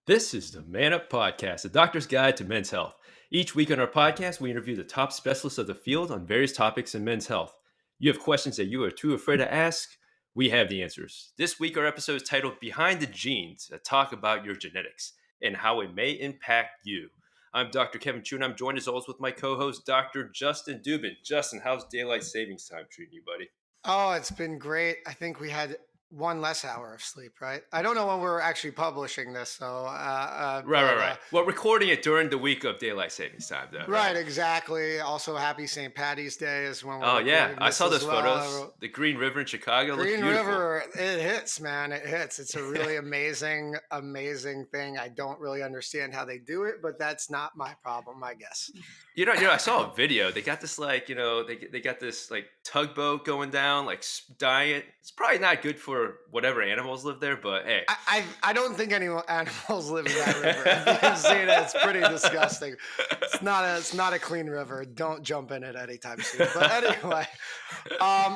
This is the Man Up Podcast, a doctor's guide to men's health. Each week on our podcast, we interview the top specialists of the field on various topics in men's health. You have questions that you are too afraid to ask? We have the answers. This week, our episode is titled Behind the Genes, a talk about your genetics and how it may impact you. I'm Dr. Kevin Chu, and I'm joined as always with my co host, Dr. Justin Dubin. Justin, how's daylight savings time treating you, buddy? Oh, it's been great. I think we had one less hour of sleep, right? I don't know when we're actually publishing this, so Right, right, right. Well, recording it during the week of daylight savings time, though, right, right? exactly. Also, happy St. Patty's Day is when we're Oh yeah, recording I this saw as those photos. well. The Green River in Chicago looks Green beautiful. River, it hits, man. It hits. It's a really amazing thing. I don't really understand how they do it, but that's not my problem, I guess. I saw a video. They got this they got this like tugboat going down, like dying. It's probably not good for whatever animals live there, but hey. I don't think any animals live in that river. If you've seen it, it's pretty disgusting. It's not a clean river. Don't jump in it anytime soon. But anyway,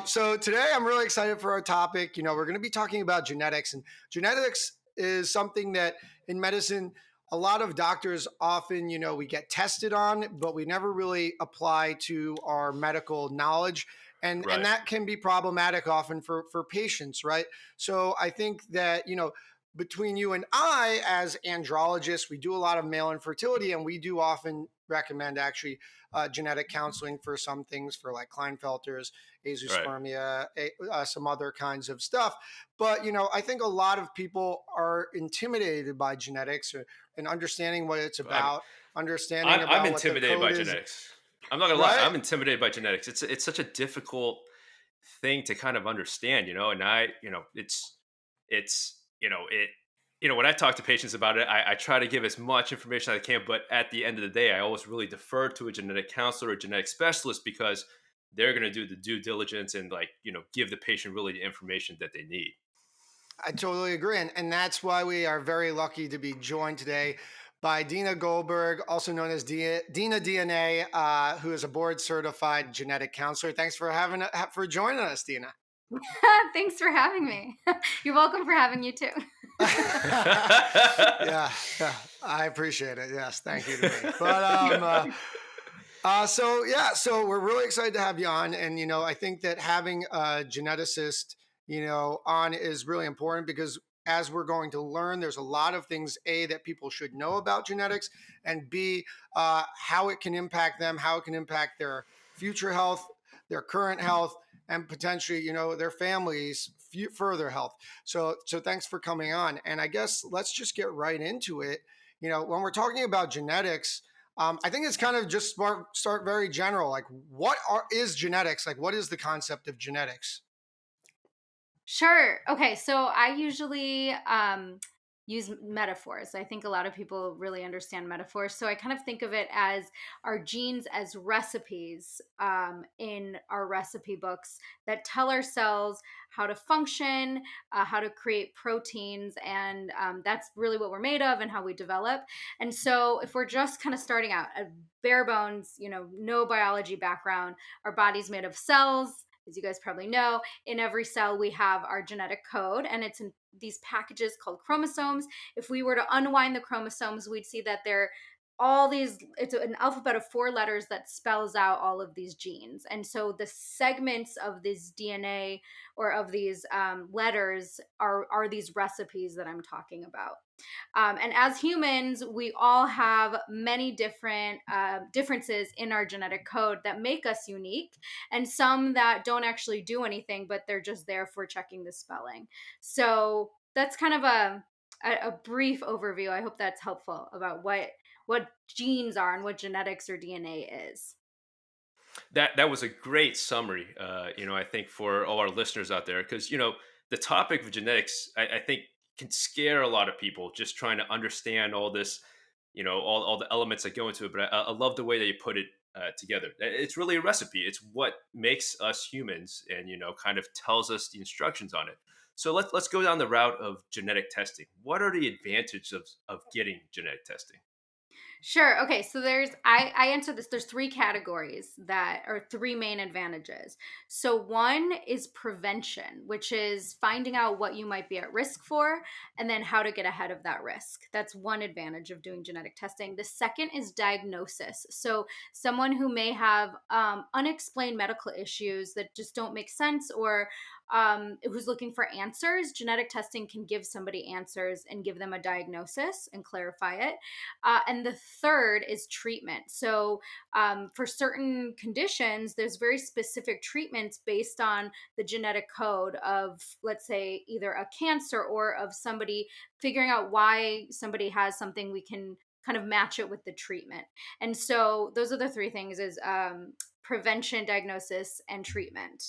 so today I'm really excited for our topic. We're going to be talking about genetics, and genetics is something that in medicine a lot of doctors often, we get tested on, but we never really apply to our medical knowledge. And Right. that can be problematic often for patients, right? So I think that, between you and I, as andrologists, we do a lot of male infertility, and we do often recommend actually genetic counseling for some things, for like Klinefelter's, Right. azoospermia, some other kinds of stuff. But I think a lot of people are intimidated by genetics and understanding what it's I mean, about, understanding I'm about what the intimidated by code is, genetics. I'm not gonna lie. right? I'm intimidated by genetics. It's such a difficult thing to kind of understand, and when I talk to patients about it, I try to give as much information as I can, but at the end of the day, I always really defer to a genetic counselor or genetic specialist because they're going to do the due diligence and give the patient really the information that they need. I totally agree. And that's why we are very lucky to be joined today by Dena Goldberg, also known as Dena DNA, who is a board certified genetic counselor. Thanks for joining us, Dena. Thanks for having me. You're welcome for having you too. Yeah, yeah, I appreciate it. Yes, thank you to me. So we're really excited to have you on, and I think that having a geneticist, on is really important because as we're going to learn, there's a lot of things that people should know about genetics, and how it can impact them, how it can impact their future health, their current health, and potentially, their families' further health. So thanks for coming on, and I guess let's just get right into it. When we're talking about genetics. I think it's kind of just start very general. Like, is genetics? Like, what is the concept of genetics? Sure. Okay. So I usually use metaphors. I think a lot of people really understand metaphors. So I kind of think of it as our genes as recipes in our recipe books that tell our cells how to function, how to create proteins. And that's really what we're made of and how we develop. And so if we're just kind of starting out at bare bones, no biology background, our body's made of cells. As you guys probably know, in every cell we have our genetic code, and it's in these packages called chromosomes. If we were to unwind the chromosomes, we'd see that they're all these, it's an alphabet of 4 letters that spells out all of these genes. And so the segments of this DNA or of these letters are these recipes that I'm talking about. And as humans, we all have many different differences in our genetic code that make us unique, and some that don't actually do anything, but they're just there for checking the spelling. So that's kind of a brief overview. I hope that's helpful about what genes are and what genetics or DNA is. That was a great summary. I think for all our listeners out there, because the topic of genetics, I think, can scare a lot of people just trying to understand all this, all the elements that go into it. But I love the way that you put it together. It's really a recipe. It's what makes us humans, and kind of tells us the instructions on it. So let's go down the route of genetic testing. What are the advantages of getting genetic testing? Sure. Okay. So I answer this. There's three categories that are three main advantages. So one is prevention, which is finding out what you might be at risk for and then how to get ahead of that risk. That's one advantage of doing genetic testing. The second is diagnosis. So someone who may have unexplained medical issues that just don't make sense, or who's looking for answers, genetic testing can give somebody answers and give them a diagnosis and clarify it. And the third is treatment. So, for certain conditions, there's very specific treatments based on the genetic code of, let's say, either a cancer or of somebody, figuring out why somebody has something. We can kind of match it with the treatment. And so, those are the three things: is prevention, diagnosis, and treatment.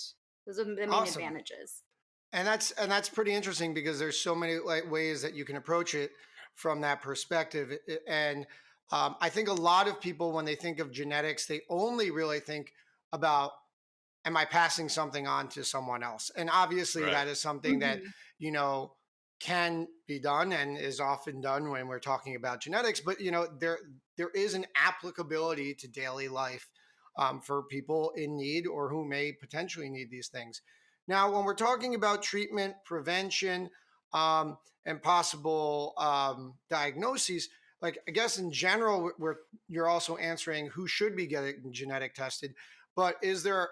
Those are the main Awesome. advantages. And that's pretty interesting because there's so many like ways that you can approach it from that perspective. And I think a lot of people, when they think of genetics, they only really think about, am I passing something on to someone else? And obviously Right. that is something that, Hmm. you know, can be done and is often done when we're talking about genetics. But there is an applicability to daily life, for people in need or who may potentially need these things. Now, when we're talking about treatment, prevention, and possible diagnoses, like I guess in general, you're also answering who should be getting genetic tested. But is there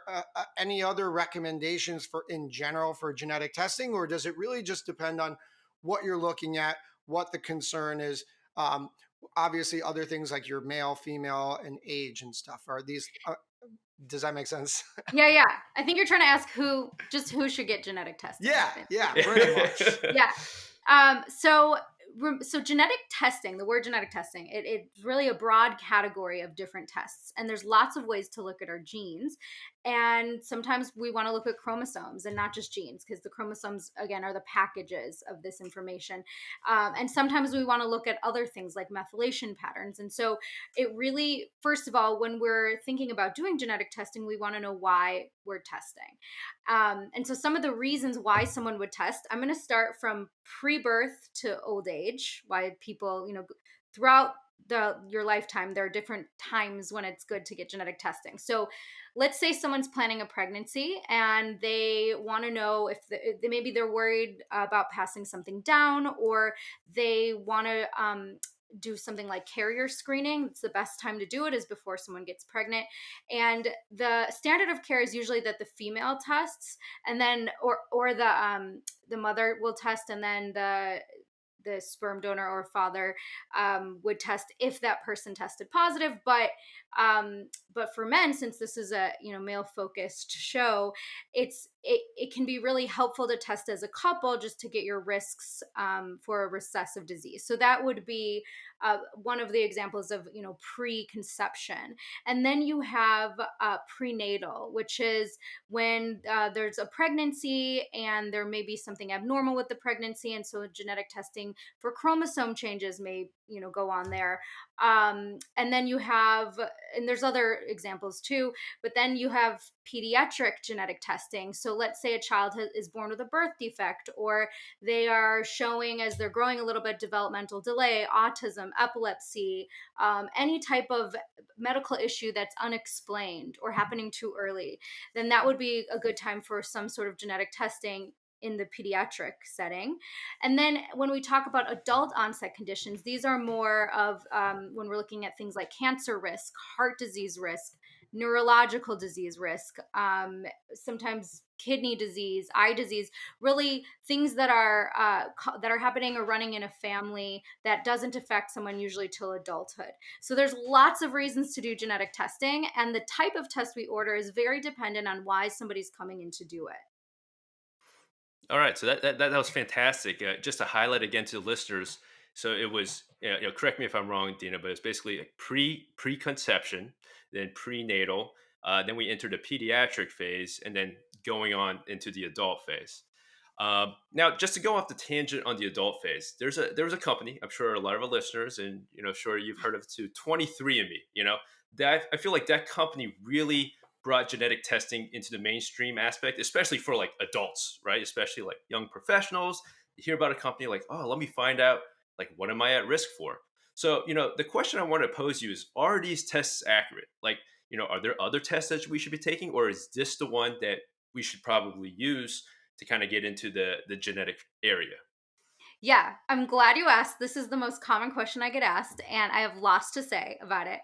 any other recommendations for in general for genetic testing, or does it really just depend on what you're looking at, what the concern is? Um, Obviously, other things like your male, female, and age and stuff. Are these? Does that make sense? Yeah, yeah. I think you're trying to ask who should get genetic testing. Yeah, Yeah. yeah, pretty much. Yeah. So so genetic testing, the word genetic testing, it's really a broad category of different tests, and there's lots of ways to look at our genes. And sometimes we want to look at chromosomes and not just genes, because the chromosomes again are the packages of this information. And sometimes we want to look at other things like methylation patterns. And so it really, first of all, when we're thinking about doing genetic testing, we want to know why we're testing. And so some of the reasons why someone would test, I'm going to start from pre-birth to old age, why people, throughout your lifetime, there are different times when it's good to get genetic testing. So let's say someone's planning a pregnancy and they want to know if maybe they're worried about passing something down, or they want to do something like carrier screening. It's the best time to do it is before someone gets pregnant. And the standard of care is usually that the female tests, and then or the mother will test, and then the sperm donor or father would test if that person tested positive. But for men, since this is a male focused show, it can be really helpful to test as a couple, just to get your risks for a recessive disease. So that would be one of the examples of preconception. And then you have prenatal, which is when there's a pregnancy and there may be something abnormal with the pregnancy, and so genetic testing for chromosome changes may go on there. And then you have, and there's other examples too, but then you have pediatric genetic testing. So let's say a child is born with a birth defect, or they are showing, as they're growing a little bit, developmental delay, autism, epilepsy, any type of medical issue that's unexplained or happening too early, then that would be a good time for some sort of genetic testing in the pediatric setting. And then when we talk about adult onset conditions, these are more of when we're looking at things like cancer risk, heart disease risk, neurological disease risk, sometimes kidney disease, eye disease, really things that are happening or running in a family that doesn't affect someone usually till adulthood. So there's lots of reasons to do genetic testing, and the type of test we order is very dependent on why somebody's coming in to do it. All right, so that was fantastic. Just to highlight again to the listeners, so it was, correct me if I'm wrong, Dina, but it's basically a preconception, then prenatal, then we entered the pediatric phase, and then going on into the adult phase. Now, just to go off the tangent on the adult phase, there was a company, I'm sure a lot of our listeners, and sure you've heard of it too, 23andMe. That I feel like that company really brought genetic testing into the mainstream aspect, especially for like adults, right? Especially like young professionals. You hear about a company like, oh, let me find out like what am I at risk for? So, the question I want to pose you is, are these tests accurate? Like, are there other tests that we should be taking, or is this the one that we should probably use to kind of get into the genetic area? Yeah, I'm glad you asked. This is the most common question I get asked, and I have lots to say about it.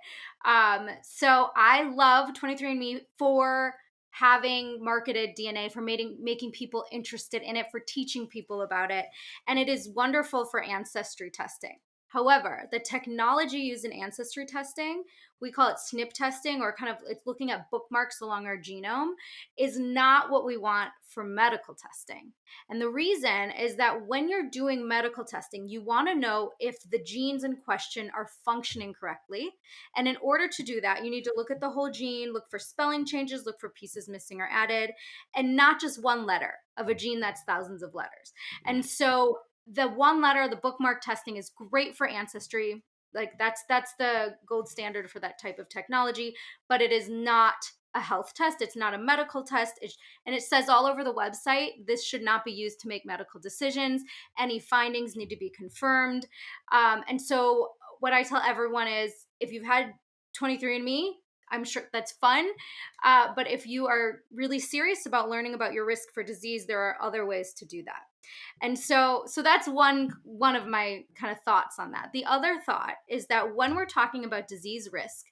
So I love 23andMe for having marketed DNA, for making people interested in it, for teaching people about it, and it is wonderful for ancestry testing. However, the technology used in ancestry testing, we call it SNP testing, or kind of it's looking at bookmarks along our genome, is not what we want for medical testing. And the reason is that when you're doing medical testing, you want to know if the genes in question are functioning correctly. And in order to do that, you need to look at the whole gene, look for spelling changes, look for pieces missing or added, and not just one letter of a gene that's thousands of letters. And so the one letter, the bookmark testing is great for ancestry. Like that's the gold standard for that type of technology, but it is not a health test. It's not a medical test. And it says all over the website, this should not be used to make medical decisions. Any findings need to be confirmed. And so what I tell everyone is, if you've had 23andMe, I'm sure that's fun. But if you are really serious about learning about your risk for disease, there are other ways to do that. And so that's one of my kind of thoughts on that. The other thought is that when we're talking about disease risk,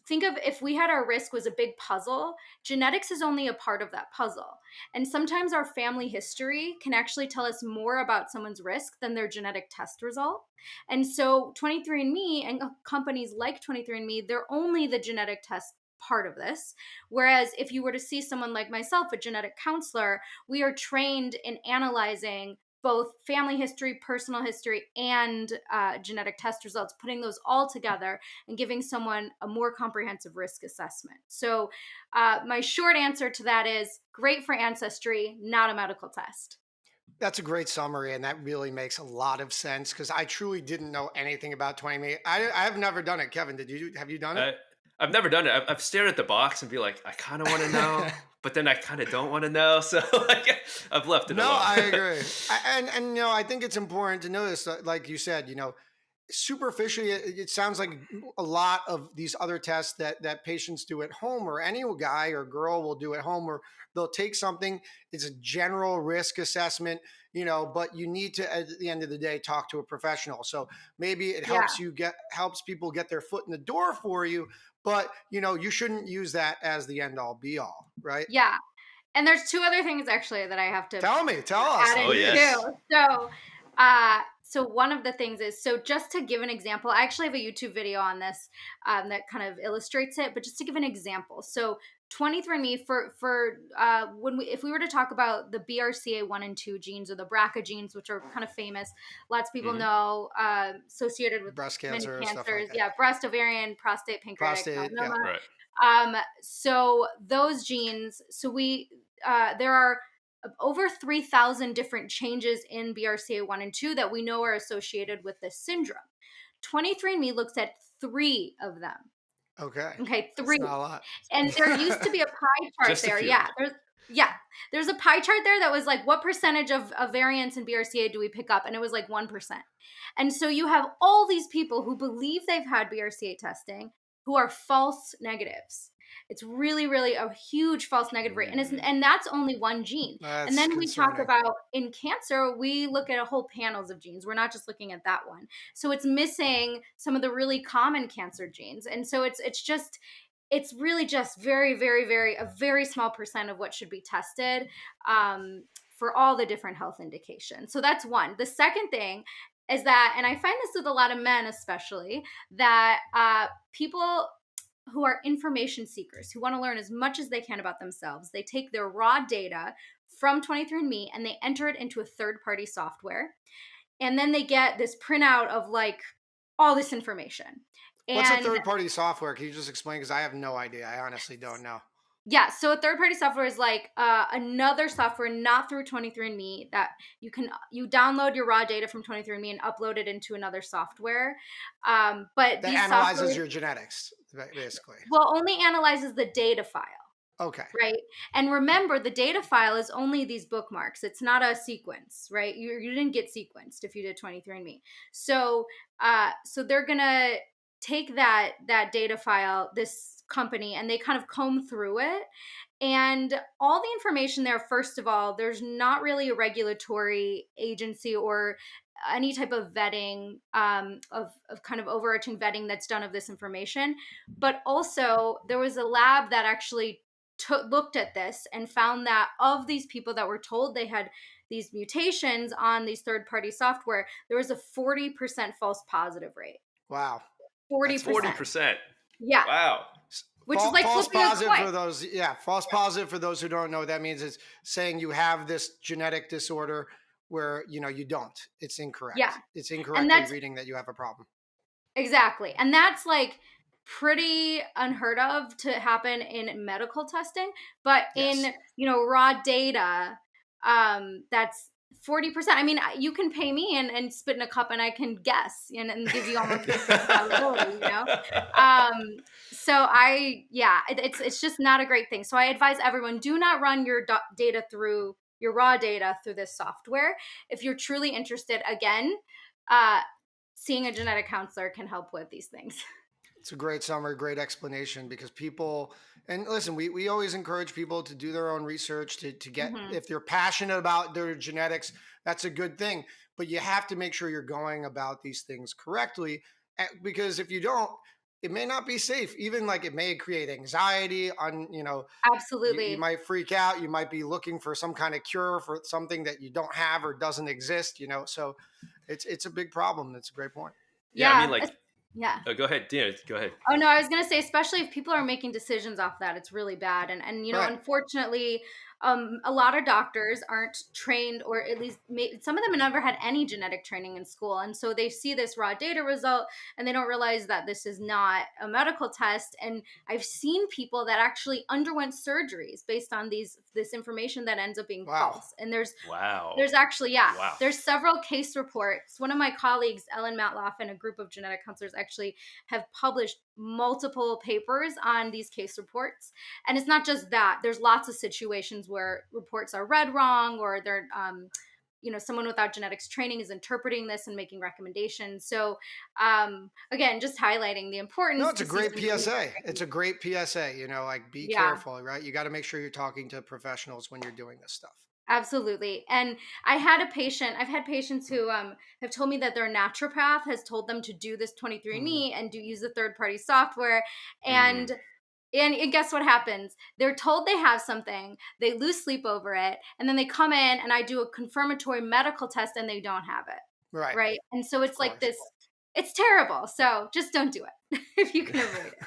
think of if we had our risk was a big puzzle, genetics is only a part of that puzzle. And sometimes our family history can actually tell us more about someone's risk than their genetic test result. And so 23andMe and companies like 23andMe, they're only the genetic test part of this. Whereas if you were to see someone like myself, a genetic counselor, we are trained in analyzing both family history, personal history, and genetic test results, putting those all together and giving someone a more comprehensive risk assessment. So my short answer to that is great for ancestry, not a medical test. That's a great summary, and that really makes a lot of sense because I truly didn't know anything about 20 Me. I've never done it. Kevin, did you? Have you done it? I've never done it. I've stared at the box and be like, I kind of want to know, but then I kind of don't want to know. So like, I've left it No, alone. I agree. And I think it's important to notice, like you said, superficially, it sounds like a lot of these other tests that patients do at home, or any guy or girl will do at home, or they'll take something. It's a general risk assessment, but you need to, at the end of the day, talk to a professional. So maybe it Yeah. helps people get their foot in the door for you, but you shouldn't use that as the end all be all, right? Yeah. And there's two other things actually that I have to Tell us, add in Oh, yes. too. So one of the things is, so just to give an example, I actually have a YouTube video on this that kind of illustrates it. But just to give an example, so 23andMe if we were to talk about the BRCA1 and 2 genes, or the BRCA genes, which are kind of famous, lots of people Mhm. know, associated with breast many cancer, stuff like cancers. that. Yeah, breast, ovarian, prostate, pancreatic Prostate, yeah. melanoma. Right. So those genes, there are over 3,000 different changes in BRCA1 and 2 that we know are associated with this syndrome. 23andMe looks at 3 of them. Okay. Okay, It's 3. not a lot. And there used to be a pie chart Just a there. few. Yeah. There's a pie chart there that was like, what percentage of variants in BRCA do we pick up? And it was like 1%. And so you have all these people who believe they've had BRCA testing who are false negatives. It's really, really a huge false negative rate. And that's only one gene. And That's then we talk concerning. about in cancer, we look at a whole panels of genes. We're not just looking at that one. So it's missing some of the really common cancer genes. And so it's really just very, very, very, a very small percent of what should be tested for all the different health indications. So that's one. The second thing is that, and I find this with a lot of men especially, that people who are information seekers, who want to learn as much as they can about themselves, they take their raw data from 23andMe and they enter it into a third-party software. And then they get this printout of like all this information. What's a And third-party software? Can you just explain? Because I have no idea. I honestly don't know. yeah, so a third-party software is like another software, not through 23andMe, that you download your raw data from 23andMe and upload it into another software. But That these analyzes software, your genetics, basically. well, only analyzes the data file. Okay. right? And remember, the data file is only these bookmarks. It's not a sequence, right? You didn't get sequenced if you did 23andMe. So so they're gonna take that data file, this company, and they kind of comb through it. And all the information there, first of all, there's not really a regulatory agency or any type of vetting, of kind of overarching vetting that's done of this information. But also, there was a lab that actually looked at this and found that of these people that were told they had these mutations on these third party software, there was a 40% false positive rate. Wow. 40%. 40%. Yeah. Wow. Which is like false flipping a positive coin. for those. Yeah. False positive for those who don't know what that means is saying you have this genetic disorder where, you don't. It's incorrect. Yeah. It's And incorrectly that's reading that you have a problem. exactly. And that's like pretty unheard of to happen in medical testing, but Yes. in raw data, that's 40%. I mean, you can pay me and spit in a cup and I can guess and give you almost the probability. So it's just not a great thing. So I advise everyone, do not run your data through your raw data through this software. If you're truly interested, again, uh, seeing a genetic counselor can help with these things. It's a great summary, great explanation because people, and listen, we always encourage people to do their own research to get, Hmm. if they're passionate about their genetics, that's a good thing. But you have to make sure you're going about these things correctly because if you don't, it may not be safe. Even like it may create anxiety on, you Absolutely. might freak out. You might be looking for some kind of cure for something that you don't have or doesn't exist, so it's a big problem. That's a great point. Yeah, I mean, Yeah. like, Yeah. go ahead, Dina. Go ahead. Oh no, I was gonna say, especially if people are making decisions off that, it's really bad. And Right. unfortunately, a lot of doctors aren't trained, or at least some of them have never had any genetic training in school, and so they see this raw data result and they don't realize that this is not a medical test. And I've seen people that actually underwent surgeries based on this information that ends up being Wow. false. And there's Wow. actually, Wow. there's several case reports. One of my colleagues, Ellen Matloff, and a group of genetic counselors actually have published multiple papers on these case reports. And it's not just that. There's lots of situations where reports are read wrong, or they're someone without genetics training is interpreting this and making recommendations. So again, just highlighting the importance. No, it's a to see great somebody- PSA. It's a great PSA, like be Yeah. careful, right? You got to make sure you're talking to professionals when you're doing this stuff. Absolutely. And I've had patients who have told me that their naturopath has told them to do this 23andMe and use the third party software. And and guess what happens? They're told they have something, they lose sleep over it, and then they come in and I do a confirmatory medical test and they don't have it. Right. Right. And so it's like course. it's terrible. So just don't do it if you can avoid it.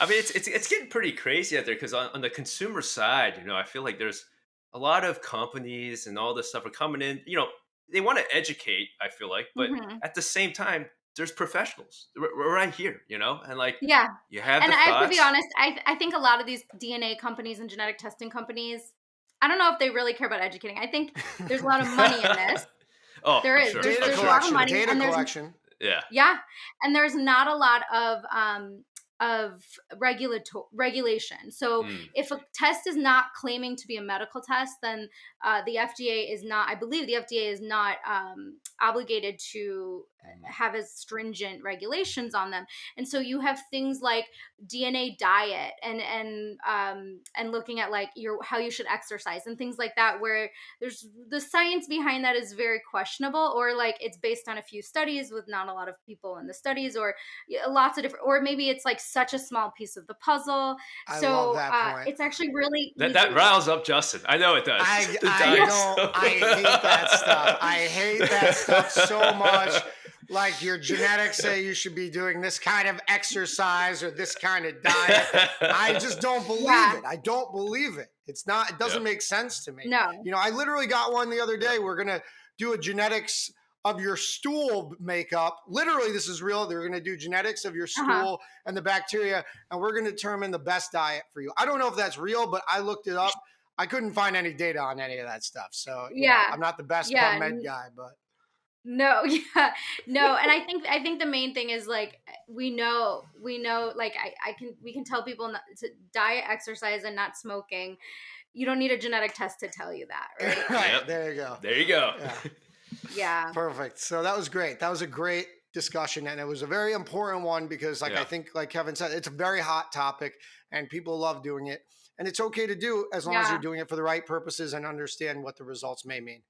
I mean, it's getting pretty crazy out there because on the consumer side, I feel like there's a lot of companies and all this stuff are coming in. They want to educate. I feel like, but Mhm. at the same time, there's professionals. We're right here, and like Yeah. you have And the I have to be thoughts. honest, I think a lot of these DNA companies and genetic testing companies, I don't know if they really care about educating. I think there's a lot of money in this. Oh, There I'm is. sure. There's Data a I'm lot sure. of money, collection. Data and there's collection. Yeah. yeah, and there's not a lot of regulation. So Mm. if a test is not claiming to be a medical test, then the FDA is not. I believe the FDA is not obligated to have as stringent regulations on them. And so you have things like DNA diet and looking at like how you should exercise and things like that, where there's the science behind that is very questionable, or like it's based on a few studies with not a lot of people in the studies, or lots of different, or maybe it's like such a small piece of the puzzle. I So love that point. it's actually really That easy. riles up Justin. I know it does. I Diet don't. stuff. I hate that stuff. I hate that stuff so much. Like your genetics say you should be doing this kind of exercise or this kind of diet. I just don't believe Yeah. it. I don't believe it. It's not. It doesn't Yeah. make sense to me. No. I literally got one the other day. We're gonna do a genetics of your stool makeup. Literally, this is real. They're going to do genetics of your stool and the bacteria, and we're going to determine the best diet for you. I don't know if that's real, but I looked it up. I couldn't find any data on any of that stuff. So, Yeah. I'm not the best Yeah. PubMed guy, but No, yeah, no, and I think the main thing is like we know like we can tell people not to diet, exercise, and not smoking. You don't need a genetic test to tell you that, right? Yep. Right, there you go. There you go. Yeah. Yeah, Perfect. So that was great. That was a great discussion, and it was a very important one because, like, I Yeah. think, like Kevin said, it's a very hot topic, and people love doing it. And it's okay to do as long as you're yeah, doing it for the right purposes and understand what the results may mean.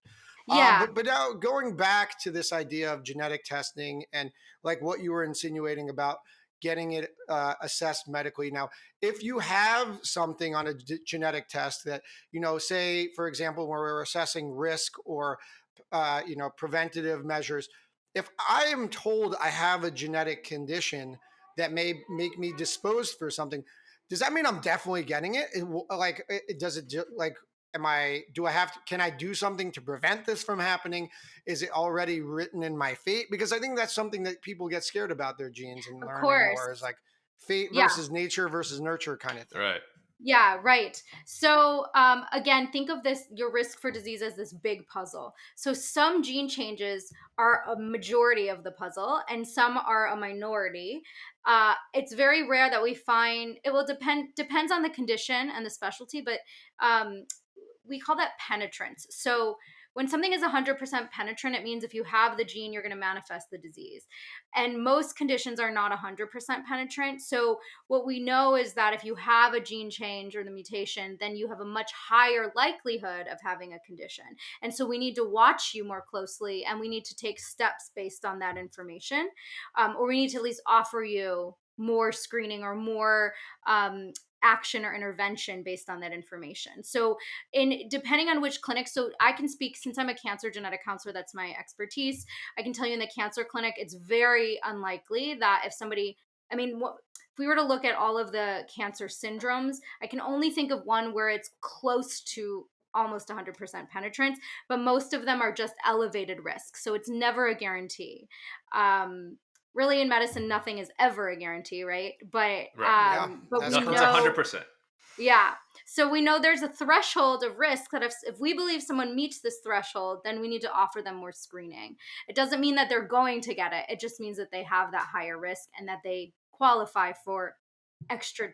yeah. But now going back to this idea of genetic testing and like what you were insinuating about getting it assessed medically. Now, if you have something on a genetic test that, say, for example, where we're assessing risk or preventative measures. If I am told I have a genetic condition that may make me disposed for something, does that mean I'm definitely getting it? Does it like? Am I? Do I have to? Can I do something to prevent this from happening? Is it already written in my fate? Because I think that's something that people get scared about their genes and Of learning course. more is like fate Yeah. versus nature versus nurture kind of thing. Right. Yeah, right. So, again, think of this your risk for disease as this big puzzle. So, some gene changes are a majority of the puzzle, and some are a minority. It's very rare that we find it will depends on the condition and the specialty, but um, we call that penetrance. So, when something is 100% penetrant, it means if you have the gene, you're going to manifest the disease. And most conditions are not 100% penetrant. So, what we know is that if you have a gene change or the mutation, then you have a much higher likelihood of having a condition. And so we need to watch you more closely and we need to take steps based on that information. Or we need to at least offer you more screening or more action or intervention based on that information. So in depending on which clinic, so I can speak since I'm a cancer genetic counselor, that's my expertise. I can tell you in the cancer clinic, it's very unlikely that if somebody, I mean, if we were to look at all of the cancer syndromes, I can only think of one where it's close to almost 100% penetrance, but most of them are just elevated risk. So it's never a guarantee. Really, in medicine, nothing is ever a guarantee, right? But Right. Yeah, but that's we Nothing's correct. know, 100%. yeah. So we know there's a threshold of risk that if we believe someone meets this threshold, then we need to offer them more screening. It doesn't mean that they're going to get it. It just means that they have that higher risk and that they qualify for extra,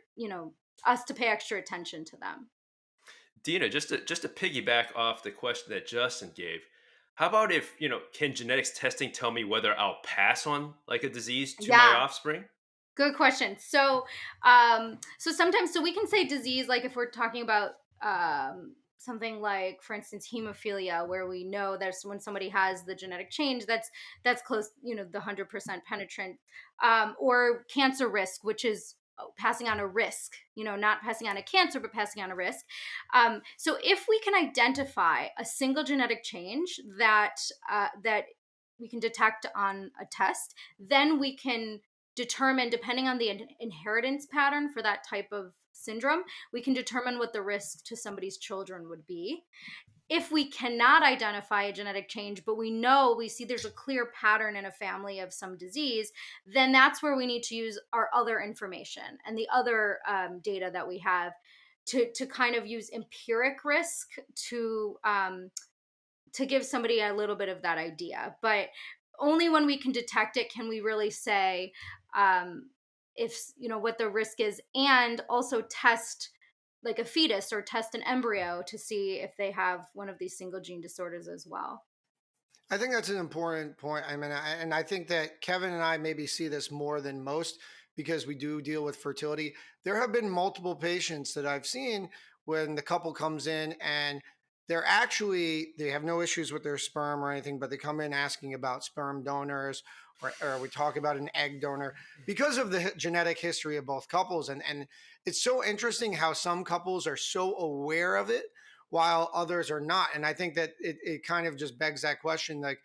us to pay extra attention to them. Dina, just to piggyback off the question that Justin gave, how about if, can genetics testing tell me whether I'll pass on like a disease to my Yeah. offspring? Good question. So sometimes, so we can say disease, like if we're talking about something like, for instance, hemophilia, where we know that when somebody has the genetic change, that's close, the 100% penetrant, or cancer risk, which is passing on a risk, not passing on a cancer, but passing on a risk. So if we can identify a single genetic change that we can detect on a test, then we can determine, depending on the inheritance pattern for that type of syndrome, we can determine what the risk to somebody's children would be. If we cannot identify a genetic change, but we see there's a clear pattern in a family of some disease, then that's where we need to use our other information and the other data that we have to kind of use empiric risk to give somebody a little bit of that idea. But only when we can detect it can we really say if what the risk is, and also test like a fetus or test an embryo to see if they have one of these single gene disorders as well. I think that's an important point. And I think that Kevin and I maybe see this more than most because we do deal with fertility. There have been multiple patients that I've seen when the couple comes in and they have no issues with their sperm or anything, but they come in asking about sperm donors or we talk about an egg donor because of the genetic history of both couples. And it's so interesting how some couples are so aware of it while others are not. And I think that it kind of just begs that question. Like,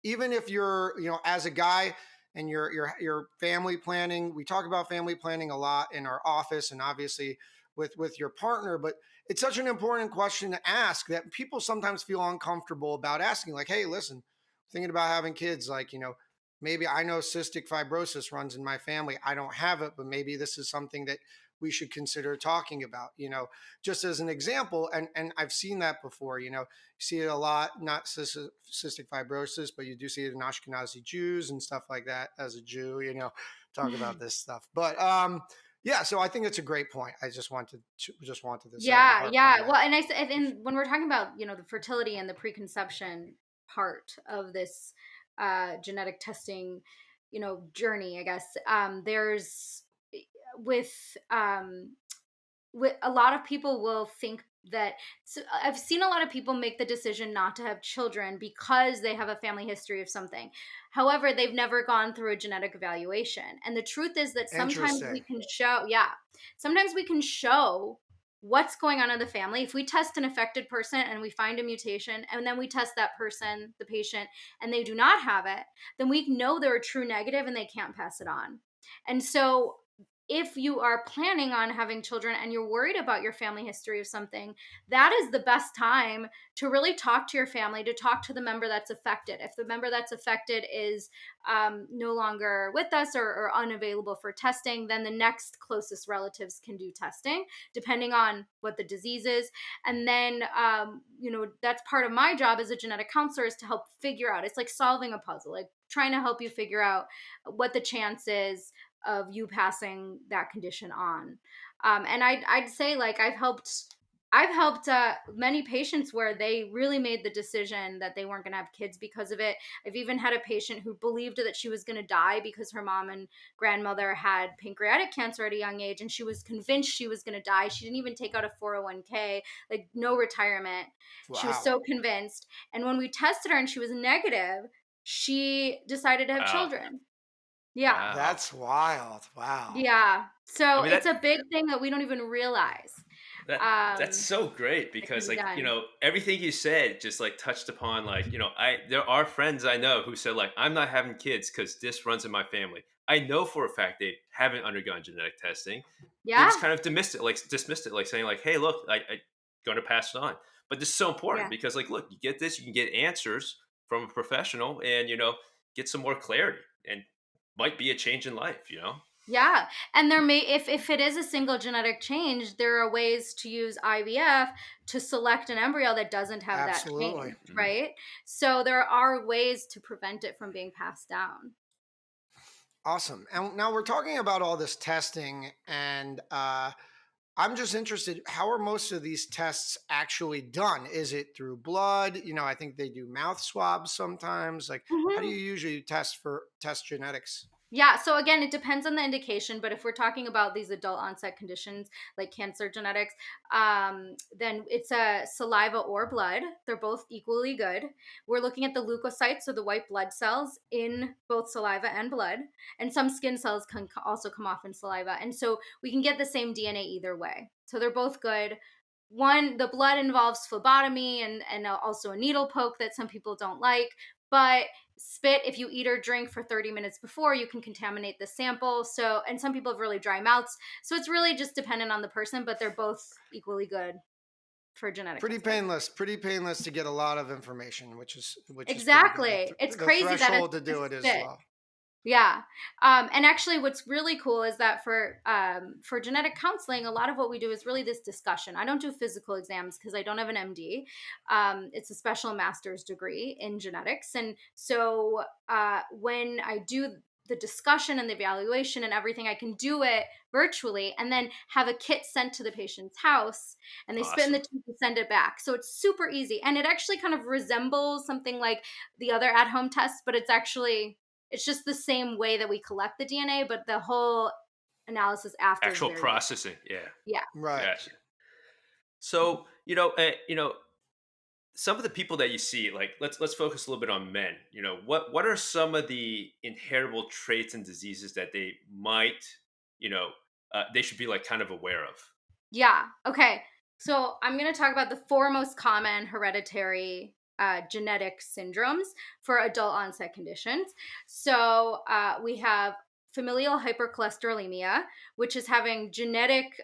even if you're, as a guy and you're family planning, we talk about family planning a lot in our office and obviously with your partner, but it's such an important question to ask that people sometimes feel uncomfortable about asking. Like, hey, listen, thinking about having kids, like, maybe I know cystic fibrosis runs in my family. I don't have it, but maybe this is something that we should consider talking about, just as an example. And I've seen that before. You see it a lot, not cystic fibrosis, but you do see it in Ashkenazi Jews and stuff like that. As a Jew, talk about this stuff. But yeah, so I think it's a great point. I just wanted to say and Yeah, harp on yeah. that. Well, and when we're talking about, the fertility and the preconception part of this genetic testing, journey, I guess, there's with a lot of people will think that, so I've seen a lot of people make the decision not to have children because they have a family history of something. However, they've never gone through a genetic evaluation. And the truth is that sometimes we Interesting. can show, yeah, sometimes we can show what's going on in the family. If we test an affected person and we find a mutation, and then we test that person, the patient, and they do not have it, then we know they're a true negative and they can't pass it on. And so if you are planning on having children and you're worried about your family history of something, that is the best time to really talk to your family, to talk to the member that's affected. If the member that's affected is no longer with us, or unavailable for testing, then the next closest relatives can do testing, depending on what the disease is. And then, that's part of my job as a genetic counselor, is to help figure out. It's like solving a puzzle, like trying to help you figure out what the chance is of you passing that condition on. And I'd say, like, I've helped many patients where they really made the decision that they weren't going to have kids because of it. I've even had a patient who believed that she was going to die because her mom and grandmother had pancreatic cancer at a young age, and she was convinced she was going to die. She didn't even take out a 401k, like no retirement. She was Wow. so convinced. And when we tested her and she was negative, she decided to have Wow. children. Yeah. Wow. That's wild. Wow. Yeah. I So mean it's that a big thing that we don't even realize. that's so great That can because be like, done. everything you said just like touched upon like, there are friends I know who said like I'm not having kids cuz this runs in my family. I know for a fact they haven't undergone genetic testing. They Yeah. just kind of dismissed it like saying like, "Hey, look, I going to pass it on." But this is so important Yeah. because like look, you get this, you can get answers from a professional and get some more clarity and might be a change in life. Yeah. And there may, if it is a single genetic change, there are ways to use IVF to select an embryo that doesn't have that Absolutely. change, Mhm. right? So there are ways to prevent it from being passed down. Awesome. And now we're talking about all this testing, and I'm just interested, how are most of these tests actually done? Is it through blood? I think they do mouth swabs sometimes. Like, how do you Mhm. usually test genetics? Yeah, so again, it depends on the indication, but if we're talking about these adult onset conditions like cancer genetics, then it's a saliva or blood. They're both equally good. We're looking at the leukocytes, so the white blood cells in both saliva and blood, and some skin cells can also come off in saliva. And so we can get the same DNA either way. So they're both good. The blood involves phlebotomy and also a needle poke that some people don't like, but spit, if you eat or drink for 30 minutes before, you can contaminate the sample. So, and some people have really dry mouths, so it's really just dependent on the person, but they're both equally good for genetic testing. Pretty painless to get a lot of information, which is pretty good. Exactly. It's The crazy that it's threshold to just do it is spit. low. Yeah. And actually what's really cool is that for genetic counseling, a lot of what we do is really this discussion. I don't do physical exams because I don't have an MD. It's a special master's degree in genetics. And so when I do the discussion and the evaluation and everything, I can do it virtually and then have a kit sent to the patient's house, and they spit in the Awesome. tube and send it back. So it's super easy. And it actually kind of resembles something like the other at-home tests, but it's just the same way that we collect the DNA, but the whole analysis after is Actual very different. processing. Yeah. Yeah. Right. Gotcha. So, some of the people that you see, like let's focus a little bit on men. What are some of the inheritable traits and diseases that they might, they should be like kind of aware of? Yeah. Okay. So I'm going to talk about the four most common hereditary genetic syndromes for adult onset conditions. So we have familial hypercholesterolemia, which is having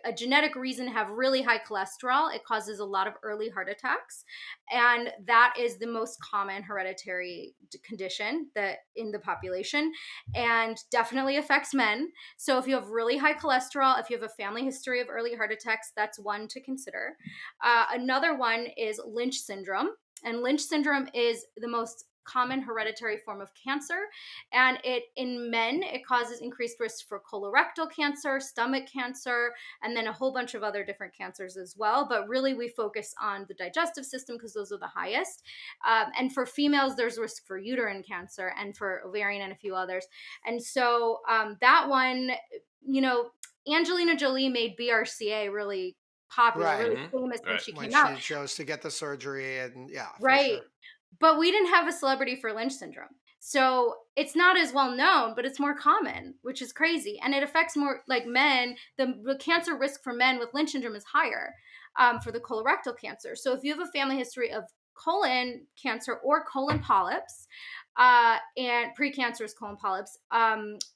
a genetic reason to have really high cholesterol. It causes a lot of early heart attacks, and that is the most common hereditary condition that in the population, and definitely affects men. So if you have really high cholesterol, if you have a family history of early heart attacks, that's one to consider. Another one is Lynch syndrome, and Lynch syndrome is the most common hereditary form of cancer, and in men it causes increased risk for colorectal cancer, stomach cancer, and then a whole bunch of other different cancers as well. But really we focus on the digestive system because those are the highest. And for females there's risk for uterine cancer and for ovarian and a few others. And so that one, Angelina Jolie made BRCA really popular, Right. really famous when Right. she When came out. she chose to get the surgery, and yeah, for Right. sure. But we didn't have a celebrity for Lynch syndrome. So it's not as well known, but it's more common, which is crazy. And it affects more like men. The cancer risk for men with Lynch syndrome is higher for the colorectal cancer. So if you have a family history of colon cancer or colon polyps, and precancerous colon polyps,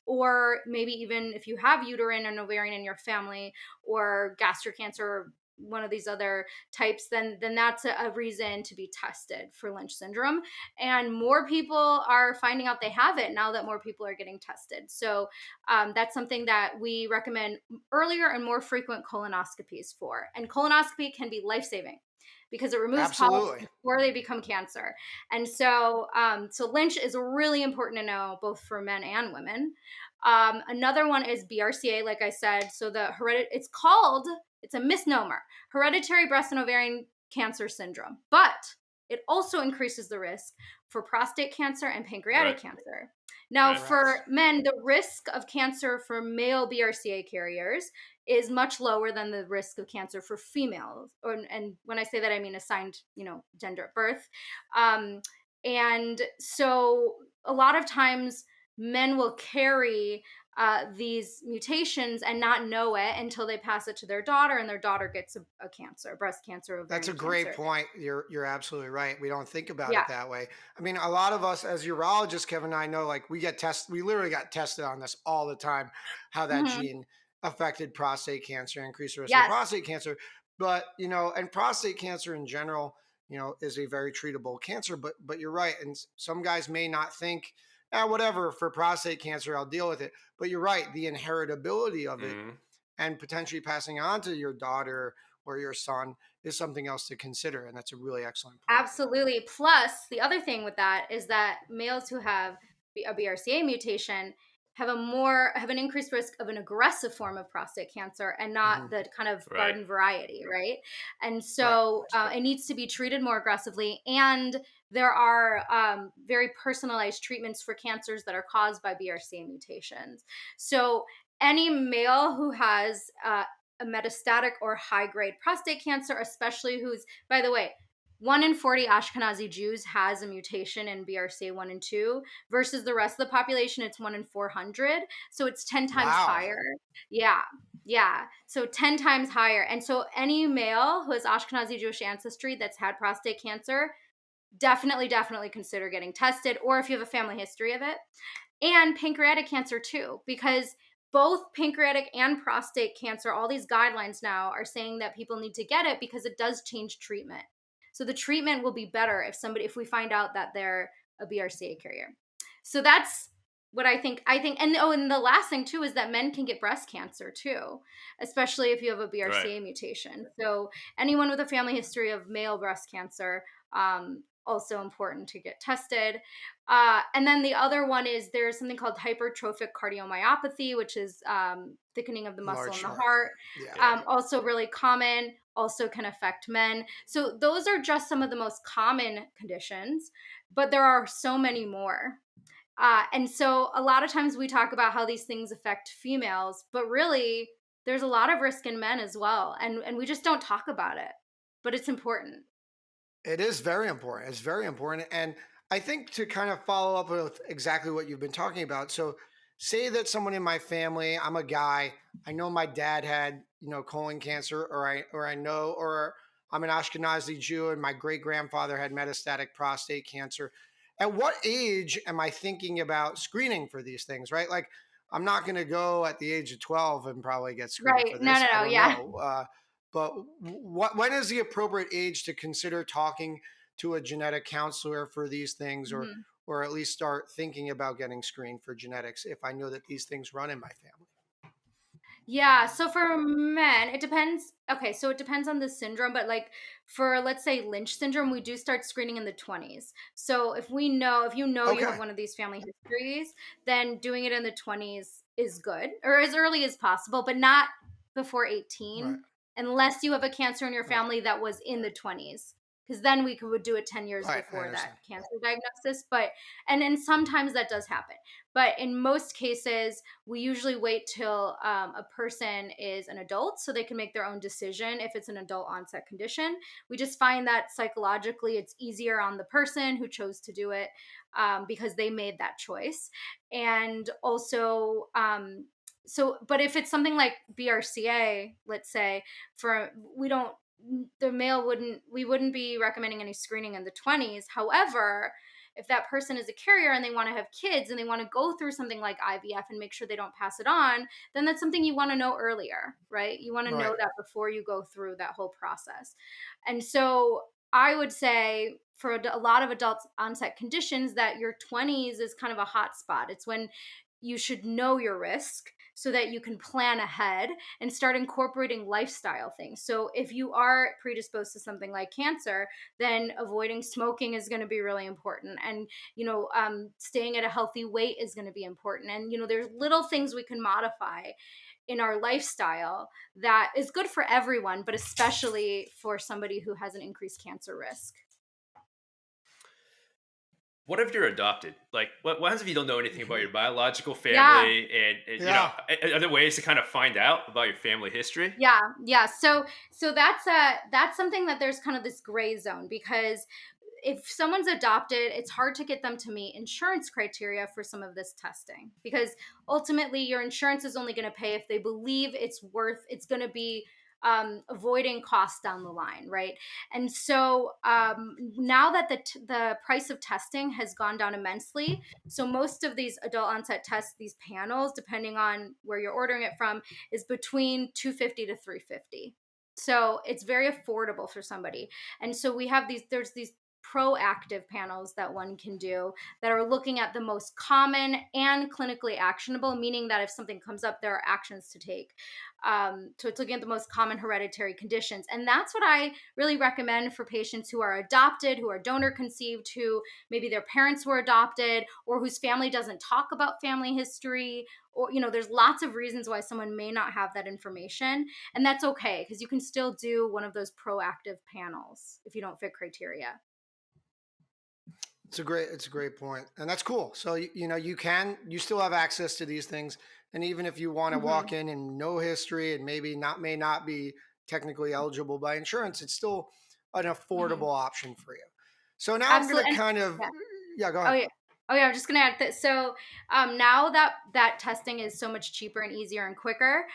or maybe even if you have uterine and ovarian in your family, or gastric cancer, or one of these other types, then that's a reason to be tested for Lynch syndrome. And more people are finding out they have it now that more people are getting tested. So that's something that we recommend earlier and more frequent colonoscopies for. And colonoscopy can be life-saving because it removes polyps Absolutely. before they become cancer. And so so Lynch is really important to know both for men and women. Another one is BRCA, like I said. So it's a misnomer, hereditary breast and ovarian cancer syndrome, but it also increases the risk for prostate cancer and pancreatic Right. cancer. Now, Right. for men, the risk of cancer for male BRCA carriers is much lower than the risk of cancer for females. And when I say that, I mean assigned, gender at birth. And so a lot of times men will carry these mutations and not know it until they pass it to their daughter, and their daughter gets a cancer, breast cancer, That's a ovarian great cancer. point. You're absolutely right. We don't think about Yeah. it that way. I mean, a lot of us as urologists, Kevin and I know, like we get tested. We literally got tested on this all the time, how that Hmm. gene affected prostate cancer, increased the risk of Yes. prostate cancer. But and prostate cancer in general, is a very treatable cancer. But you're right, and some guys may not think, whatever, for prostate cancer, I'll deal with it. But you're right, the inheritability of it Mhm. and potentially passing on to your daughter or your son is something else to consider. And that's a really excellent point. Absolutely. Plus, the other thing with that is that males who have a BRCA mutation have an increased risk of an aggressive form of prostate cancer and not Mhm. the kind of Right. garden variety, right? And Right. so it needs to be treated more aggressively. And there are very personalized treatments for cancers that are caused by BRCA mutations. So any male who has a metastatic or high grade prostate cancer, especially who's, by the way, 1 in 40 Ashkenazi Jews has a mutation in BRCA1 and 2 versus the rest of the population, it's 1 in 400. So it's 10 times Wow. higher. Yeah. Yeah. So 10 times higher. And so any male who has Ashkenazi Jewish ancestry that's had prostate cancer, definitely consider getting tested, or if you have a family history of it. And pancreatic cancer too, because both pancreatic and prostate cancer, all these guidelines now are saying that people need to get it because it does change treatment. So the treatment will be better if we find out that they're a BRCA carrier. So that's what I think, and the last thing too is that men can get breast cancer too, especially if you have a Right. BRCA mutation. So anyone with a family history of male breast cancer, also important to get tested. And then the other one is there's something called hypertrophic cardiomyopathy, which is thickening of the muscle Large in the heart. heart. Yeah. Yeah. Also really common, also can affect men. So those are just some of the most common conditions, but there are so many more. And so a lot of times we talk about how these things affect females, but really there's a lot of risk in men as well. And we just don't talk about it, but it's important. It is very important. It's very important. And I think to kind of follow up with exactly what you've been talking about. So, say that someone in my family, I'm a guy, I know my dad had, colon cancer, or I'm an Ashkenazi Jew and my great grandfather had metastatic prostate cancer. At what age am I thinking about screening for these things, right? Like, I'm not going to go at the age of 12 and probably get screened Right. for No, this. no, I no. don't Yeah. know. But when is the appropriate age to consider talking to a genetic counselor for these things, Mhm. or at least start thinking about getting screened for genetics if I know that these things run in my family? Yeah, so for men, it depends. Okay, so it depends on the syndrome, but like for let's say Lynch syndrome, we do start screening in the 20s. So if you know you have Okay. one of these family histories, then doing it in the 20s is good or as early as possible, but not before Right. 18 unless you have a cancer in your Right. family that was in the 20s. Because then would do it 10 years Right. I before that understand. cancer diagnosis. But and then sometimes that does happen. But in most cases, we usually wait till a person is an adult so they can make their own decision if it's an adult onset condition. We just find that psychologically it's easier on the person who chose to do it because they made that choice. And also, but if it's something like BRCA, let's say, for we don't the male wouldn't we wouldn't be recommending any screening in the 20s. However, if that person is a carrier and they want to have kids and they want to go through something like IVF and make sure they don't pass it on, then that's something you want to know earlier, right? You want to Right. know that before you go through that whole process. And so I would say for a lot of adult onset conditions that your 20s is kind of a hot spot. It's when you should know your risk so that you can plan ahead and start incorporating lifestyle things. So if you are predisposed to something like cancer, then avoiding smoking is going to be really important. And, staying at a healthy weight is going to be important. And, there's little things we can modify in our lifestyle that is good for everyone, but especially for somebody who has an increased cancer risk. What if you're adopted? Like, what happens if you don't know anything about Mhm. your biological Yeah. family? And Yeah. are there ways to kind of find out about your family history? Yeah. So that's something that there's kind of this gray zone because if someone's adopted, it's hard to get them to meet insurance criteria for some of this testing because ultimately your insurance is only going to pay if they believe it's going to be avoiding costs down the line, right? And so now that the price of testing has gone down immensely, so most of these adult onset tests, these panels, depending on where you're ordering it from, is between 250 to 350. So it's very affordable for somebody. And so there's these proactive panels that one can do that are looking at the most common and clinically actionable, meaning that if something comes up, there are actions to take. So it's looking at the most common hereditary conditions. And that's what I really recommend for patients who are adopted, who are donor conceived, who maybe their parents were adopted, or whose family doesn't talk about family history. Or, there's lots of reasons why someone may not have that information. And that's okay because you can still do one of those proactive panels if you don't fit criteria. It's a great point, and that's cool. So you still have access to these things, and even if you want to walk Hmm. in and no history and maybe not may not be technically eligible by insurance, it's still an Hmm. affordable option for you. So now I'm going Absolutely. to And kind of, yeah. yeah, go Oh ahead. yeah. Oh yeah, I'm just gonna add that. So now that testing is so much cheaper and easier and quicker,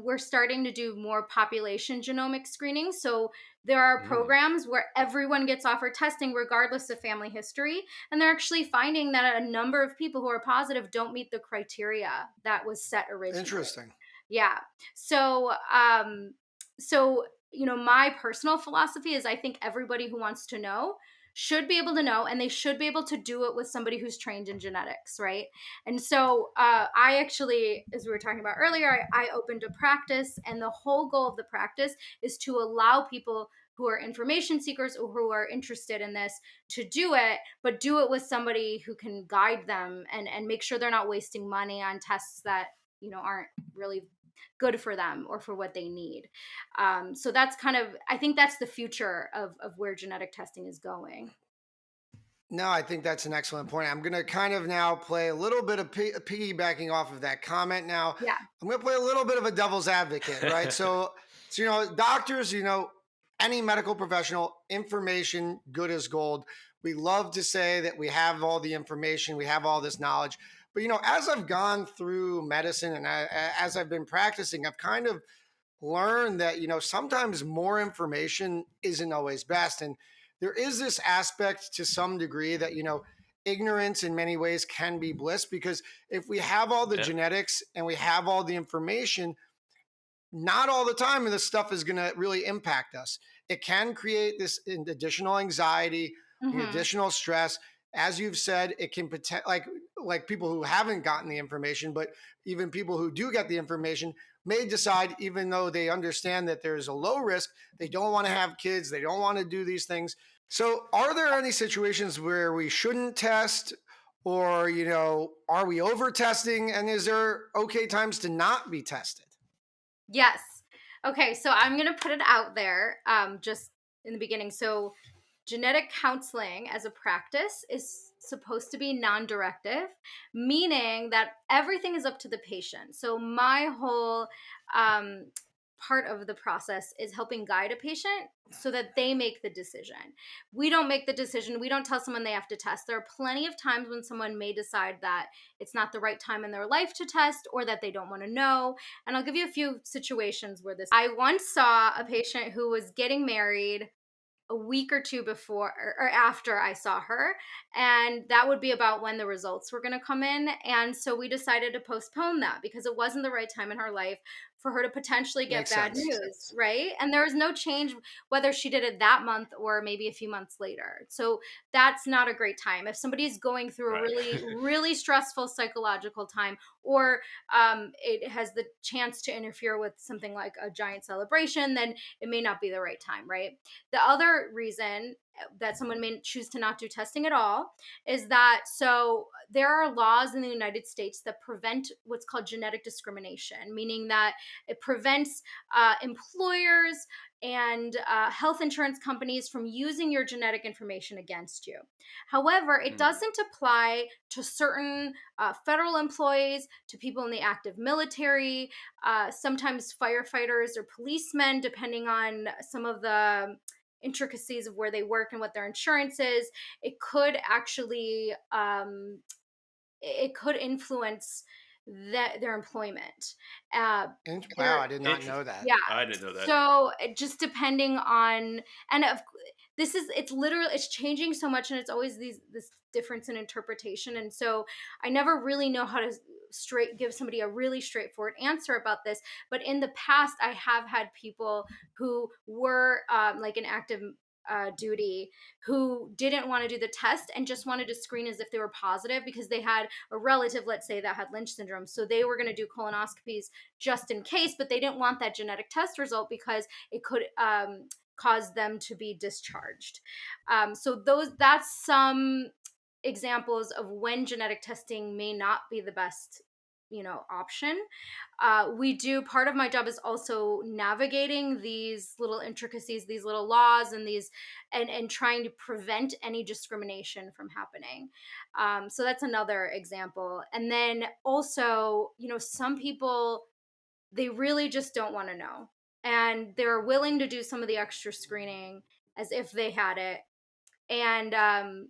we're starting to do more population genomic screening. So there are Mm, programs where everyone gets offered testing regardless of family history, and they're actually finding that a number of people who are positive don't meet the criteria that was set originally. Interesting. Yeah. So my personal philosophy is I think everybody who wants to know should be able to know, and they should be able to do it with somebody who's trained in genetics, right? And so I actually, as we were talking about earlier, I opened a practice, and the whole goal of the practice is to allow people who are information seekers or who are interested in this to do it, but do it with somebody who can guide them and make sure they're not wasting money on tests that aren't really good for them or for what they need. So that's I think that's the future of where genetic testing is going. No, I think that's an excellent point. I'm going to kind of now play a little bit of piggybacking off of that comment. Now, Yeah. I'm going to play a little bit of a devil's advocate, right? So doctors, any medical professional, information good as gold. We love to say that we have all the information, we have all this knowledge. But as I've gone through medicine and as I've been practicing, I've kind of learn that sometimes more information isn't always best, and there is this aspect to some degree that ignorance in many ways can be bliss, because if we have all the Yeah. genetics and we have all the information, not all the time and this stuff is going to really impact us. It can create this additional anxiety, Hmm. additional stress. As you've said, it can like people who haven't gotten the information, but even people who do get the information may decide, even though they understand that there's a low risk, they don't want to have kids, they don't want to do these things. So are there any situations where we shouldn't test, or are we over testing, and is there okay times to not be tested? Yes. Okay, so I'm going to put it out there just in the beginning. So, genetic counseling as a practice is supposed to be non directive, meaning that everything is up to the patient. So, my whole um, part of the process is helping guide a patient so that they make the decision. We don't make the decision. We don't tell someone they have to test. There are plenty of times when someone may decide that it's not the right time in their life to test, or that they don't want to know. And I'll give you a few situations where this. I once saw a patient who was getting married a week or two before or after I saw her. And that would be about when the results were going to come in. And so we decided to postpone that because it wasn't the right time in her life for her to potentially get Makes bad sense. news, right? And there was no change whether she did it that month or maybe a few months later. So that's not a great time. If somebody's going through a Right. really, really stressful psychological time, or it has the chance to interfere with something like a giant celebration, then it may not be the right time, right? The other reason that someone may choose to not do testing at all is that there are laws in the United States that prevent what's called genetic discrimination, meaning that it prevents employers and health insurance companies from using your genetic information against you. However, it Mm. doesn't apply to certain federal employees, to people in the active military, sometimes firefighters or policemen, depending on some of the intricacies of where they work and what their insurance is. It could actually it could influence their employment. Uh, Wow, there, I did not know Interesting. that. yeah. I didn't know that. So just depending on, and of this is it's literally it's changing so much, and it's always this difference in interpretation. And so I never really know how to give somebody a really straightforward answer about this. But in the past, I have had people who were like an active duty, who didn't want to do the test and just wanted to screen as if they were positive because they had a relative, let's say, that had Lynch syndrome. So they were going to do colonoscopies just in case, but they didn't want that genetic test result because it could cause them to be discharged. So that's some examples of when genetic testing may not be the best option. We do Part of my job is also navigating these little intricacies, these little laws, and these and trying to prevent any discrimination from happening. So that's another example. And then also, some people, they really just don't want to know, and they're willing to do some of the extra screening as if they had it, and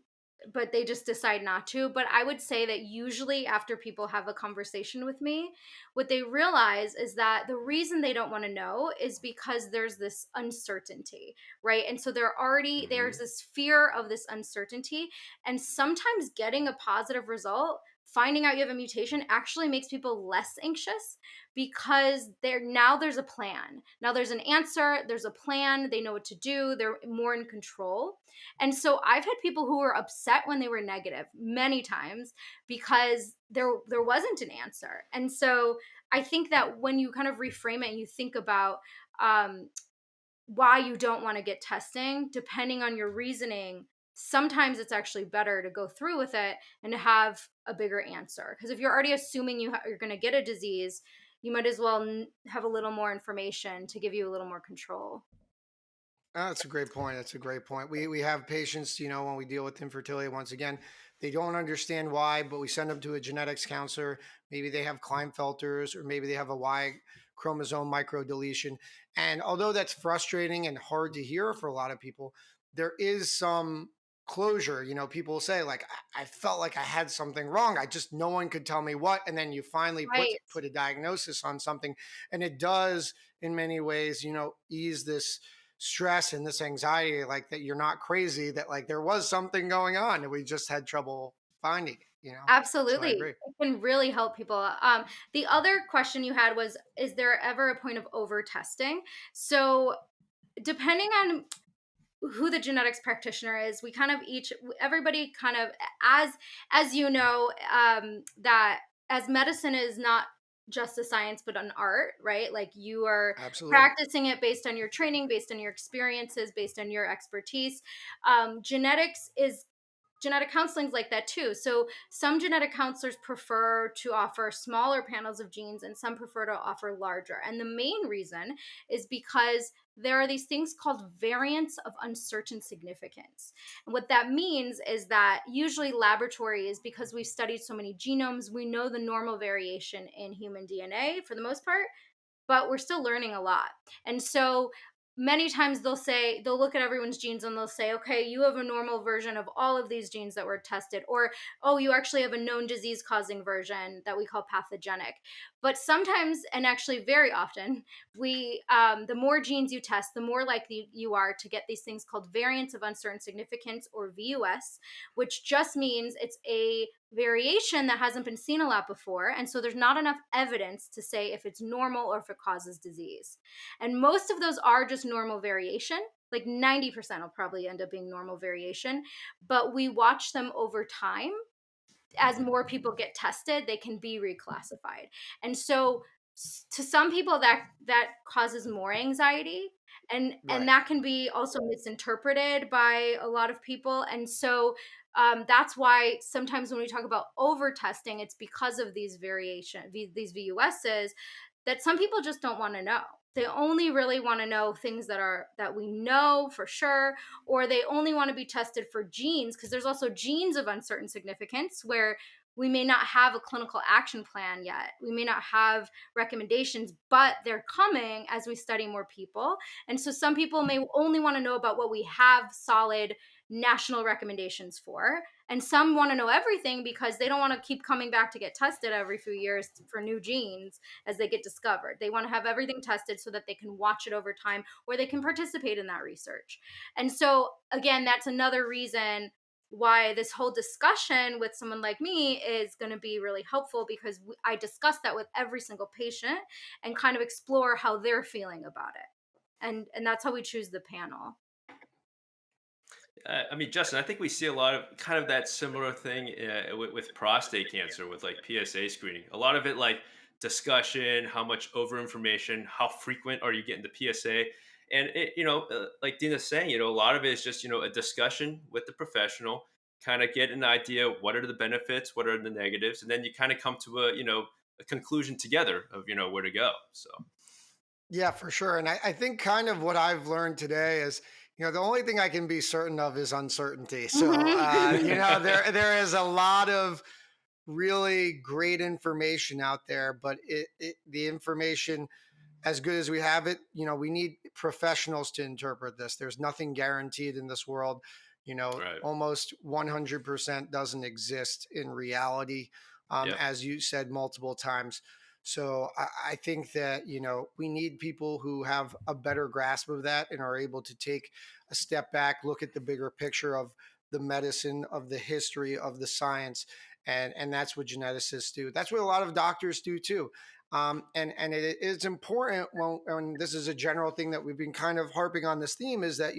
but they just decide not to. But I would say that usually after people have a conversation with me, what they realize is that the reason they don't want to know is because there's this uncertainty, right? And so there's Hmm. this fear of this uncertainty, and sometimes getting a positive result, finding out you have a mutation, actually makes people less anxious because there's a plan. Now there's an answer, there's a plan, they know what to do, they're more in control. And so I've had people who were upset when they were negative many times because there wasn't an answer. And so I think that when you kind of reframe it and you think about um, why you don't want to get testing, depending on your reasoning, sometimes it's actually better to go through with it and to have a bigger answer. Because if you're already assuming you're going to get a disease, you might as well have a little more information to give you a little more control. Oh, that's a great point. That's a great point. We have patients, when we deal with infertility, once again, they don't understand why, but we send them to a genetics counselor. Maybe they have Klinefelters, or maybe they have a Y chromosome microdeletion. And although that's frustrating and hard to hear for a lot of people, there is some closure. People say, like, I felt like I had something wrong. I just, no one could tell me what. And then you finally Right. put a diagnosis on something. And it does, in many ways, ease this stress and this anxiety, like that you're not crazy, that like there was something going on and we just had trouble finding it, So I Absolutely. agree. It can really help people. The other question you had was, is there ever a point of over testing? So depending on who the genetics practitioner is, we kind of each everybody kind of, as you know, that as medicine is not just a science but an art, right? Like you are Absolutely. practicing it based on your training, based on your experiences, based on your expertise. Genetics is genetic counseling's like that too. So some genetic counselors prefer to offer smaller panels of genes and some prefer to offer larger. And the main reason is because there are these things called variants of uncertain significance. And what that means is that usually laboratories, because we've studied so many genomes, we know the normal variation in human DNA for the most part, but we're still learning a lot. And so many times they'll look at everyone's genes and they'll say, okay, you have a normal version of all of these genes that were tested, or oh, you actually have a known disease causing version that we call pathogenic. But sometimes, and actually very often, we the more genes you test, the more likely you are to get these things called variants of uncertain significance, or VUS, which just means it's a variation that hasn't been seen a lot before. And so there's not enough evidence to say if it's normal or if it causes disease. And most of those are just normal variation. Like 90% will probably end up being normal variation. But we watch them over time. As more people get tested, they can be reclassified. And so to some people that causes more anxiety, and Right. that can be also misinterpreted by a lot of people. And so that's why sometimes when we talk about over testing, it's because of these these VUSs, that some people just don't want to know. They only really want to know things that we know for sure, or they only want to be tested for genes, because there's also genes of uncertain significance where we may not have a clinical action plan yet. We may not have recommendations, but they're coming as we study more people. And so some people may only want to know about what we have solid national recommendations for. And some want to know everything because they don't want to keep coming back to get tested every few years for new genes as they get discovered. They want to have everything tested so that they can watch it over time, or they can participate in that research. And so, again, that's another reason why this whole discussion with someone like me is going to be really helpful, because I discuss that with every single patient and kind of explore how they're feeling about it. And that's how we choose the panel. I mean, Justin, I think we see a lot of kind of that similar thing with prostate cancer, with like PSA screening. A lot of it, like discussion, how much over information, how frequent are you getting the PSA, and like Dina's saying, a lot of it is just a discussion with the professional, kind of get an idea what are the benefits, what are the negatives, and then you kind of come to a conclusion together of where to go. So Yeah, for sure. And I think kind of what I've learned today is, the only thing I can be certain of is uncertainty. So, Mhm. there is a lot of really great information out there, but the information, as good as we have it, we need professionals to interpret this. There's nothing guaranteed in this world. right, Almost 100% doesn't exist in reality, yep, as you said multiple times. So I think that, we need people who have a better grasp of that and are able to take a step back, look at the bigger picture of the medicine, of the history, of the science. And that's what geneticists do. That's what a lot of doctors do too. And it's important when this is a general thing that we've been kind of harping on this theme, is that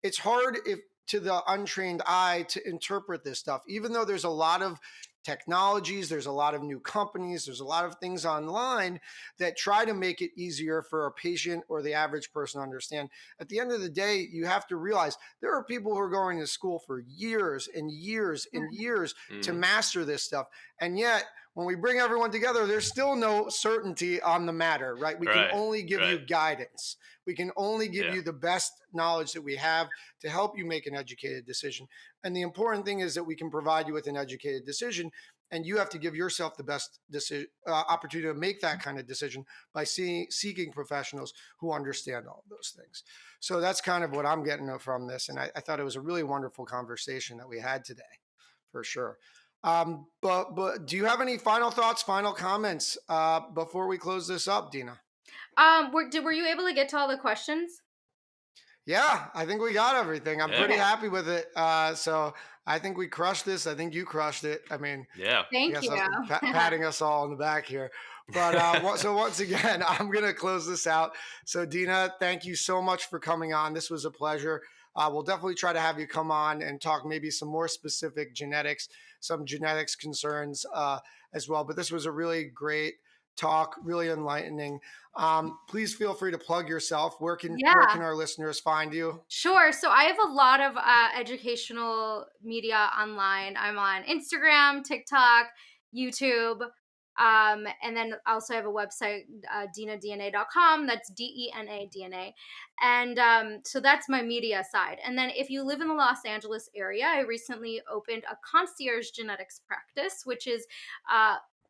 it's hard if to the untrained eye to interpret this stuff, even though there's a lot of technologies, there's a lot of new companies, there's a lot of things online that try to make it easier for a patient or the average person to understand. At the end of the day, you have to realize there are people who are going to school for years and years and years to hmm, master this stuff, and yet when we bring everyone together, there's still no certainty on the matter, right? We can right, only give right, you guidance. We can only give yeah, you the best knowledge that we have to help you make an educated decision. And the important thing is that we can provide you with an educated decision. And you have to give yourself the best opportunity to make that kind of decision by seeking professionals who understand all of those things. So that's kind of what I'm getting from this. And I thought it was a really wonderful conversation that we had today, for sure. But do you have any final thoughts, final comments before we close this up, Dena? Were you able to get to all the questions? Yeah, I think we got everything. I'm Yeah. pretty happy with it. So I think we crushed this. I think you crushed it. I mean, Yeah. I Thank guess you. I'm patting us all on the back here. But so once again, I'm going to close this out. So Dena, thank you so much for coming on. This was a pleasure. We'll definitely try to have you come on and talk maybe some more specific genetics, some genetics concerns as well. But this was a really great talk, really enlightening. Please feel free to plug yourself. Where can Yeah. our listeners find you? Sure. So I have a lot of educational media online. I'm on Instagram, TikTok, YouTube. And then also have a website, denadna.com. That's DENA DNA. And so that's my media side. And then if you live in the Los Angeles area, I recently opened a concierge genetics practice, which is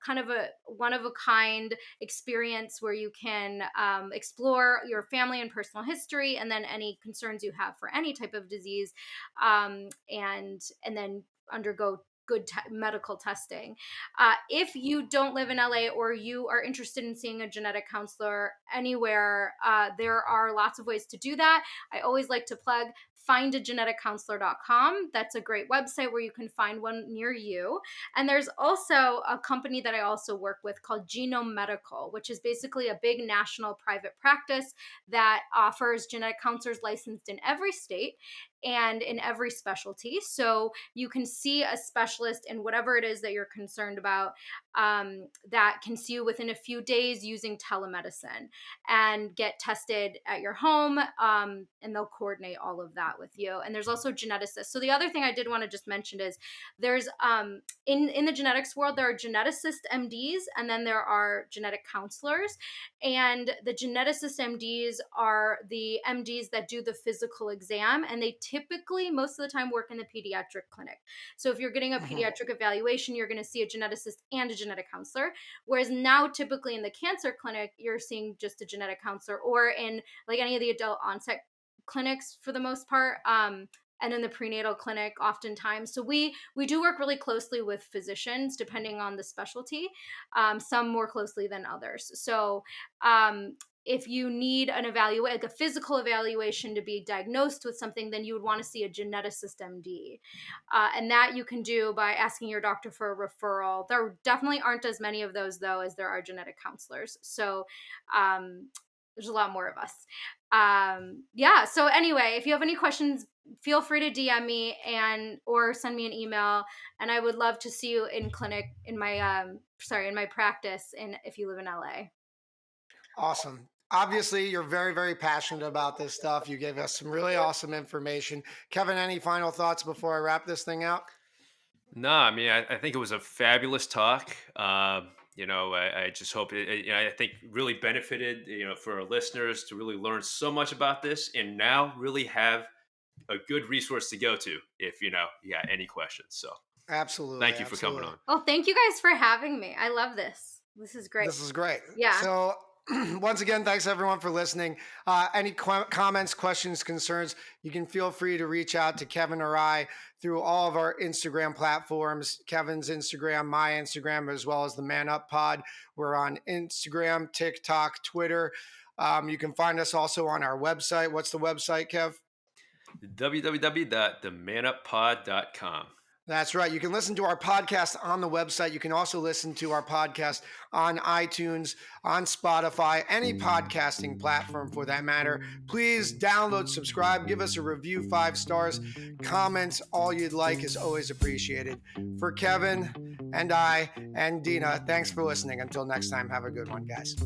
kind of a one of a kind experience where you can explore your family and personal history, and then any concerns you have for any type of disease, and then undergo good medical testing. If you don't live in LA, or you are interested in seeing a genetic counselor anywhere, there are lots of ways to do that. I always like to plug findageneticcounselor.com. That's a great website where you can find one near you. And there's also a company that I also work with called Genomic, which is basically a big national private practice that offers genetic counselors licensed in every state and in every specialty. So you can see a specialist in whatever it is that you're concerned about, that can see you within a few days using telemedicine and get tested at your home. And they'll coordinate all of that with you. And there's also geneticists. So the other thing I did want to just mention is there's in the genetics world, there are geneticist MDs, and then there are genetic counselors. And the geneticist MDs are the MDs that do the physical exam, and they typically most of the time work in the pediatric clinic. So if you're getting a pediatric evaluation, you're going to see a geneticist and a genetic counselor. Whereas now, typically in the cancer clinic, you're seeing just a genetic counselor, or in like any of the adult onset clinics for the most part. And in the prenatal clinic oftentimes. So we do work really closely with physicians depending on the specialty, some more closely than others. So if you need an like a physical evaluation to be diagnosed with something, then you would want to see a geneticist MD. And that you can do by asking your doctor for a referral. There definitely aren't as many of those, though, as there are genetic counselors. So there's a lot more of us. Yeah. So anyway, if you have any questions, feel free to DM me or send me an email. And I would love to see you in clinic in my in my practice, and if you live in LA. Awesome. Obviously, you're very, very passionate about this stuff. You gave us some really awesome information. Kevin, any final thoughts before I wrap this thing out? No, I mean, I think it was a fabulous talk. I just hope I think really benefited, for our listeners to really learn so much about this, and now really have a good resource to go to if you got any questions. So Absolutely. thank you for coming on. Well, thank you guys for having me. I love this. This is great. This is great. Yeah. So once again, thanks everyone for listening. Any comments, questions, concerns, you can feel free to reach out to Kevin or I through all of our Instagram platforms, Kevin's Instagram, my Instagram, as well as the Man Up Pod. We're on Instagram, TikTok, Twitter. You can find us also on our website. What's the website, Kev? www.themanuppod.com. That's right. You can listen to our podcast on the website. You can also listen to our podcast on iTunes, on Spotify, any podcasting platform for that matter. Please download, subscribe, give us a review, 5 stars, comments, all you'd like is always appreciated. For Kevin and I and Dena, thanks for listening. Until next time, have a good one, guys.